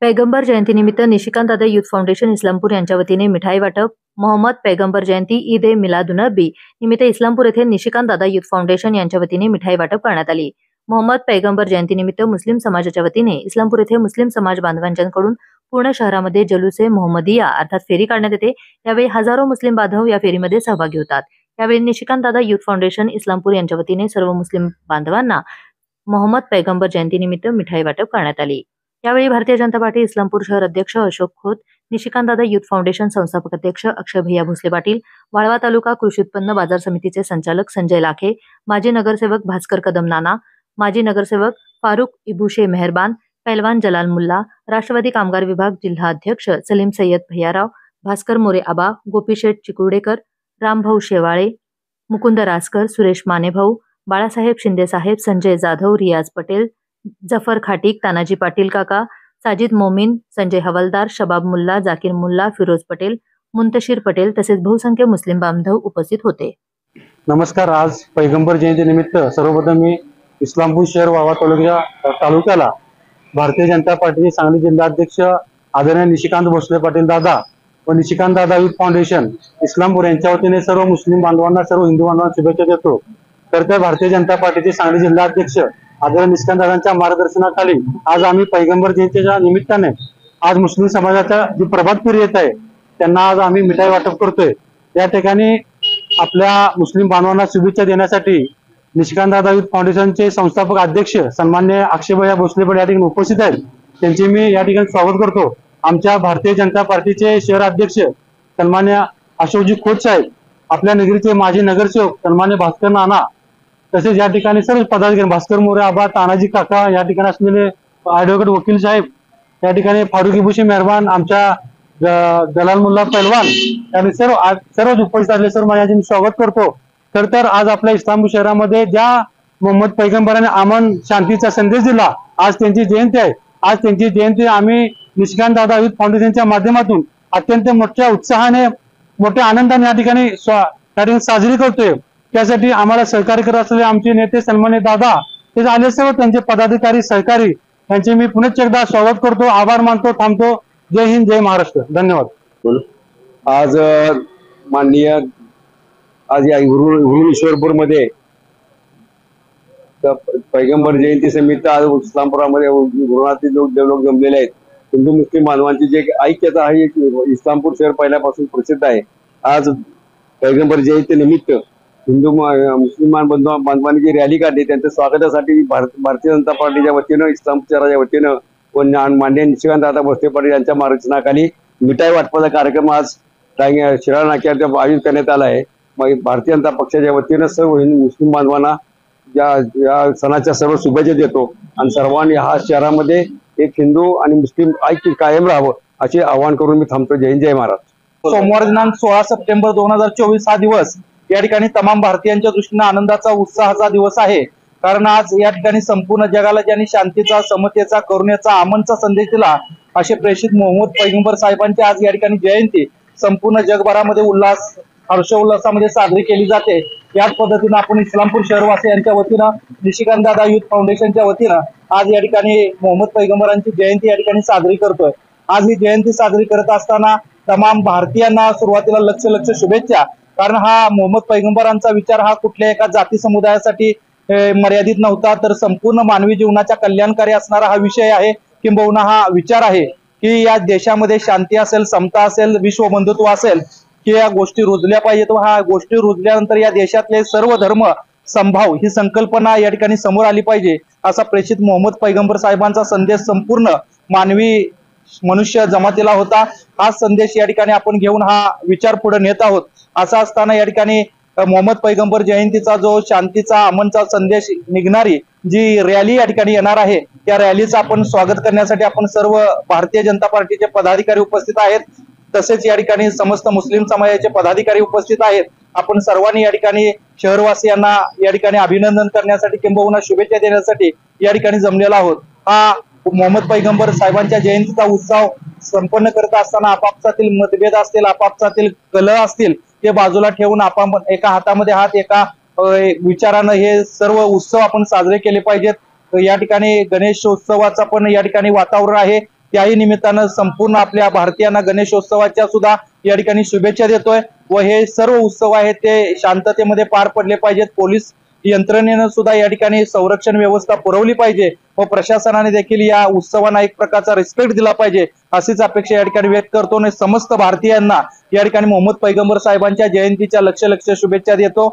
पैगंबर जयंतीनिमित्त निशिकांत दादा युथ फाउंडेशन इस्लामपूर यांच्या वतीने मिठाई वाटप. मोहम्मद पैगंबर जयंती ईद ए मिलादुन्नबी निमित्त इस्लामपूर येथे निशिकांत दादा युथ फाउंडेशन यांच्या वतीने मिठाई वाटप करण्यात आली. मोहम्मद पैगंबर जयंतीनिमित्त मुस्लिम समाजाच्या वतीने इस्लामपूर येथे मुस्लिम समाज बांधवांच्याकडून पूर्ण शहरामध्ये जलूसे मोहम्मदिया अर्थात फेरी काढण्यात येते. यावेळी हजारो मुस्लिम बांधव या फेरीमध्ये सहभागी होतात. यावेळी निशिकांत दादा युथ फाउंडेशन इस्लामपूर यांच्या वतीने सर्व मुस्लिम बांधवांना मोहम्मद पैगंबर जयंतीनिमित्त मिठाई वाटप करण्यात आली. यावेळी भारतीय जनता पार्टी इस्लामपूर शहर अध्यक्ष अशोक खोत, निशिकांत दादा युथ फाउंडेशन संस्थापक अध्यक्ष अक्षय भैया भोसले पाटील, वाळवा तालुका कृषी उत्पन्न बाजार समितीचे संचालक संजय लाखे, माजी नगरसेवक भास्कर कदम नाना, माजी नगरसेवक फारुख इबुशे मेहरबान, पैलवान जलाल मुल्ला, राष्ट्रवादी कामगार विभाग जिल्हा अध्यक्ष सलीम सय्यद भैयाराव, भास्कर मोरे आबा, गोपीशेठ चिकुर्डेकर, रामभाऊ शेवाळे, मुकुंद रासकर, सुरेश मानेभाऊ, बाळासाहेब शिंदे साहेब, संजय जाधव, रियाज पटेल, जफर खाटीक, तानाजी पाटील काका, साजिद मोमीन, संजय हवालदार, शबाब मुल्ला, जाकीर मुल्ला, फिरोज पटेल, मुंतशीर पटेल तसेच बहुसंख्य मुस्लिम बांधव उपस्थित होते. नमस्कार. आज पैगंबर जयंती निमित्त सर्वप्रथम मी इस्लामपूर शहर वावा तालुक्याला भारतीय जनता पार्टीचे सांगली जिल्हाध्यक्ष आदरणीय निशिकांत भोसले पाटील दादा व निशिकांत दादा युथ फाउंडेशन इस्लामपूर यांच्या वतीने सर्व मुस्लिम बांधवांना, सर्व हिंदू बांधवांना शुभेच्छा देतो. तर भारतीय जनता पार्टीचे सांगली जिल्हाध्यक्ष आदरणीय निशिकांत दादांच्या मार्गदर्शनाखाली आज आम्ही पैगंबर जयंतीच्या निमित्ताने आज मुस्लिम समाजाचा जी प्रभात फेरी येत आहे त्यांना आज आम्ही मिठाई वाटप करतोय. या ठिकाणी आपल्या मुस्लिम बांधवांना शुभेच्छा देण्यासाठी निशिकांत दादा युथ फाउंडेशनचे संस्थापक अध्यक्ष सन्माननीय अक्षय भैया भोसले पाटील या ठिकाणी उपस्थित आहेत. त्यांचे मी या ठिकाणी स्वागत करतो. आमच्या भारतीय जनता पार्टीचे शहर अध्यक्ष सन्माननीय अशोकजी खोत साहेब, आपल्या नगरीचे माजी नगरसेवक सन्माननीय भास्कर नाना, तसेच या ठिकाणी सर्व पदाधिकारी भास्कर मोरे आबा, तानाजी काका, या ठिकाणी असलेले ऍडव्होकेट वकील साहेब, या ठिकाणी फारुख इबुशे मेहरबान, आमच्या जलाल मुल्ला पैलवान, यांनी सर्व उपस्थित असले सर्व माझ्या स्वागत करतो. तर आज आपल्या इस्लामपूर शहरामध्ये ज्या मोहम्मद पैगंबराने अमन शांतीचा संदेश दिला, आज त्यांची जयंती आहे. आज त्यांची जयंती आम्ही निशिकांत दादा युथ फाउंडेशनच्या माध्यमातून अत्यंत मोठ्या उत्साहाने, मोठ्या आनंदाने या ठिकाणी साजरी करतोय. त्यासाठी आम्हाला सहकार्य करत असलेले आमचे नेते सन्मान्य दादा, ते आले सर्व त्यांचे पदाधिकारी, सहकारी यांचे मी पुनश्च एकदा स्वागत करतो, आभार मानतो, थांबतो. जय हिंद, जय महाराष्ट्र. धन्यवाद. आज माननीय आज या ईश्वरपूर मध्ये पैगंबर जयंती निमित्त आज इस्लामपुरामध्ये गुरुनाथी लोक जमलेले आहेत. हिंदू मुस्लिम बांधवांची जे ऐक्यता आहे, इस्लामपूर शहर पहिल्यापासून प्रसिद्ध आहे. आज पैगंबर जयंती निमित्त हिंदू मुस्लिम बांधवांनी जी रॅली काढली त्यांच्या स्वागतासाठी भारतीय जनता पार्टीच्या वतीनं, इस्लामपूर शहराच्या वतीनं व माननीय निशिकांत दादा भोसले पाटील यांच्या मार्गदर्शनाखाली मिठाई वाटपाचा कार्यक्रम आज शिराळा नाक्यावर आयोजित करण्यात आला आहे. भारतीय जनता पक्षाच्या वतीनं सर्व मुस्लिम बांधवांना या सणाच्या सर्व शुभेच्छा देतो आणि सर्वांनी हा शहरामध्ये एक हिंदू आणि मुस्लिम ऐक्य कायम राहावं असे आवाहन करून मी थांबतो. जय हिंद, जय महाराष्ट्र. सोमवार दिनांक 16 सप्टेंबर 2024 हा दिवस या ठिकाणी तमाम भारतीयांच्या दृष्टीने आनंदाचा, उत्साहाचा दिवस आहे. कारण आज या ठिकाणी संपूर्ण जगाला ज्यांनी शांतीचा, समतेचा, करुणेचा, अमनचा संदेश दिला असे प्रेषित मोहम्मद पैगंबर साहेबांची आज या ठिकाणी जयंती संपूर्ण जगभरामध्ये हर्षोल्लासामध्ये साजरी केली जाते. याच पद्धतीने आपण इस्लामपूर शहरवासी यांच्या वतीनं, निशिकांत दादा युथ फाउंडेशनच्या वतीनं आज या ठिकाणी मोहम्मद पैगंबरांची जयंती या ठिकाणी साजरी करतोय. आज ही जयंती साजरी करत असताना तमाम भारतीयांना सुरुवातीला लक्ष शुभेच्छा. कारण हा मोहम्मद पैगंबरांचा विचार हा कुठल्या एका जाती समुदायासाठी मर्यादित नव्हता, तर संपूर्ण मानवी जीवनाच्या कल्याणकारी असणारा हा विषय आहे. किंबहुना हा विचार आहे की या देशामध्ये शांती असेल, समता असेल, विश्वबंधुत्व असेल, की या गोष्टी रुजल्या पाहिजेत. व ह्या गोष्टी रुजल्यानंतर या देशातले सर्व धर्म समभाव ही संकल्पना या ठिकाणी समोर आली पाहिजे, असा प्रेषित मोहम्मद पैगंबर साहेबांचा संदेश संपूर्ण मानवी मनुष्य जमातीला होता. हा संदेश या ठिकाणी आपण घेऊन हा विचार पुढे नेत आहोत. असं असताना या ठिकाणी मोहम्मद पैगंबर जयंतीचा जो शांतीचा, अमनचा संदेश निघणारी जी रॅली या ठिकाणी येणार आहे, त्या रॅलीचं आपण स्वागत करण्यासाठी आपण सर्व भारतीय जनता पार्टीचे पदाधिकारी उपस्थित आहेत. तसेच या ठिकाणी समस्त मुस्लिम समाजाचे पदाधिकारी उपस्थित आहेत. आपण सर्वांनी या ठिकाणी शहरवासियांना या ठिकाणी अभिनंदन करण्यासाठी किंबहुना शुभेच्छा देण्यासाठी या ठिकाणी जमलेला आहोत. हा मोहम्मद पैगंबर साहेबांच्या जयंतीचा उत्सव संपन्न करत असताना आपापसातील मतभेद असतील, आपापसातील कलह असतील, ते बाजूला ठेवून आपण एका हातामध्ये हात, एका विचारानं हे सर्व उत्सव आपण साजरे केले पाहिजेत. या ठिकाणी गणेशोत्सवाचा पण या ठिकाणी वातावरण आहे. त्याही निमित्तानं संपूर्ण आपल्या भारतीयांना गणेशोत्सवाच्या सुद्धा या ठिकाणी शुभेच्छा देतोय व हे सर्व उत्सव आहेत ते शांततेमध्ये पार पडले पाहिजेत. पोलीस यंत्रणेनं सुद्धा या ठिकाणी संरक्षण व्यवस्था पुरवली पाहिजे व प्रशासनाने देखील या उत्सवांना एक प्रकारचा रिस्पेक्ट दिला पाहिजे अशीच अपेक्षा या ठिकाणी व्यक्त करतो आणि समस्त भारतीयांना या ठिकाणी मोहम्मद पैगंबर साहेबांच्या जयंतीच्या लक्ष शुभेच्छा देतो.